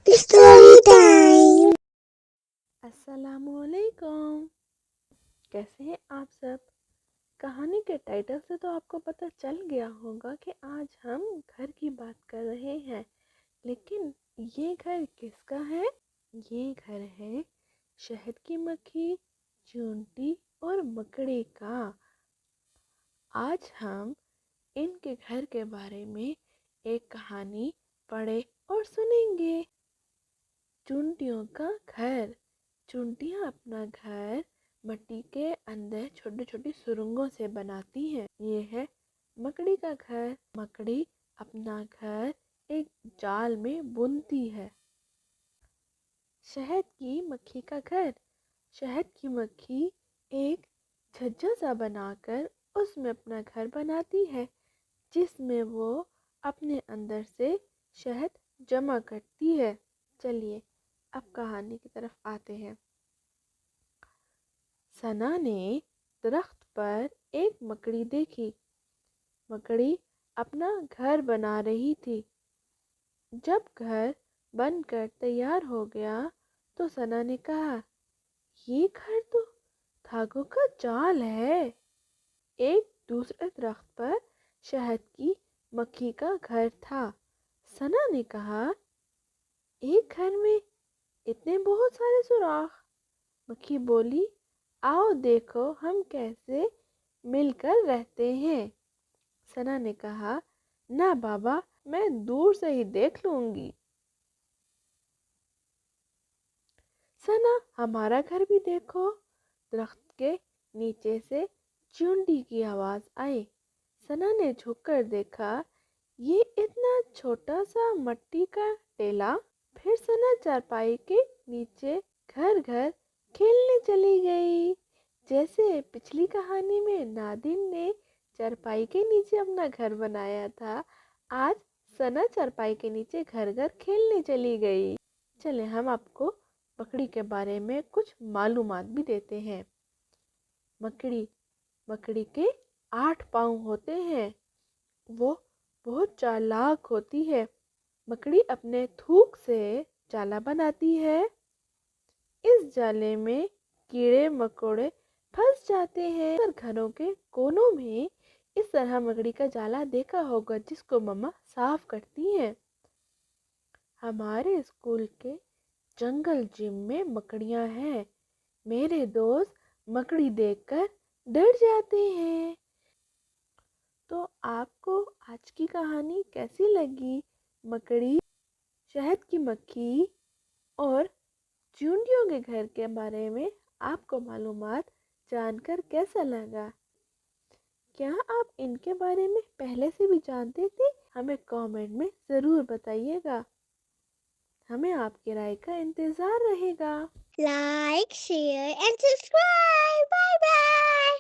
Story time. السلام علیکم، کیسے ہیں آپ سب؟ کہانی کے ٹائٹل سے تو آپ کو پتہ چل گیا ہوگا کہ آج ہم گھر کی بات کر رہے ہیں، لیکن یہ گھر کس کا ہے؟ یہ گھر ہے شہد کی مکھی، چونٹی اور مکڑی کا۔ آج ہم ان کے گھر کے بارے میں ایک کہانی پڑھے اور سنیں گے۔ چونٹیوں کا گھر۔ چونٹیاں اپنا گھر مٹی کے اندر چھوٹی چھوٹی سرنگوں سے بناتی ہیں۔ یہ ہے مکڑی کا گھر۔ مکڑی اپنا گھر ایک جال میں بنتی ہے۔ شہد کی مکھی کا گھر۔ شہد کی مکھی ایک چھجا سا بنا کر اس میں اپنا گھر بناتی ہے، جس میں وہ اپنے اندر سے شہد جمع کرتی ہے۔ چلیے اب کہانی کی طرف آتے ہیں۔ ثنا نے درخت پر ایک مکڑی دیکھی۔ مکڑی اپنا گھر بنا رہی تھی۔ جب گھر بن کر تیار ہو گیا تو ثنا نے کہا، یہ گھر تو دھاگوں کا جال ہے۔ ایک دوسرے درخت پر شہد کی مکھی کا گھر تھا۔ ثنا نے کہا، ایک گھر میں اتنے بہت سارے سوراخ۔ مکھی بولی، آؤ دیکھو ہم کیسے مل کر رہتے ہیں۔ ثنا نے کہا، نہ بابا، میں دور سے ہی دیکھ لوں گی۔ ثنا، ہمارا گھر بھی دیکھو۔ درخت کے نیچے سے چونٹی کی آواز آئی۔ ثنا نے جھک کر دیکھا، یہ اتنا چھوٹا سا مٹی کا ٹیلا۔ پھر ثنا چارپائی کے نیچے گھر گھر کھیلنے چلی گئی۔ جیسے پچھلی کہانی میں نادین نے چارپائی کے نیچے اپنا گھر بنایا تھا، آج ثنا چارپائی کے نیچے گھر گھر کھیلنے چلی گئی۔ چلیں ہم آپ کو مکڑی کے بارے میں کچھ معلومات بھی دیتے ہیں۔ مکڑی کے 8 پاؤں ہوتے ہیں۔ وہ بہت چالاک ہوتی ہے۔ مکڑی اپنے تھوک سے جالا بناتی ہے۔ اس جالے میں کیڑے مکوڑے پھنس جاتے ہیں۔ گھروں کے کونوں میں اس طرح مکڑی کا جالا دیکھا ہوگا، جس کو مما صاف کرتی ہیں۔ ہمارے اسکول کے جنگل جم میں مکڑیاں ہیں۔ میرے دوست مکڑی دیکھ کر ڈر جاتے ہیں۔ تو آپ کو آج کی کہانی کیسی لگی؟ مکڑی، شہد کی مکھی اور چونٹیوں کے گھر کے بارے میں آپ کو معلومات جان کر کیسا لگا؟ کیا آپ ان کے بارے میں پہلے سے بھی جانتے تھے؟ ہمیں کامنٹ میں ضرور بتائیے گا۔ ہمیں آپ کی رائے کا انتظار رہے گا۔ Like, share and subscribe. Bye bye.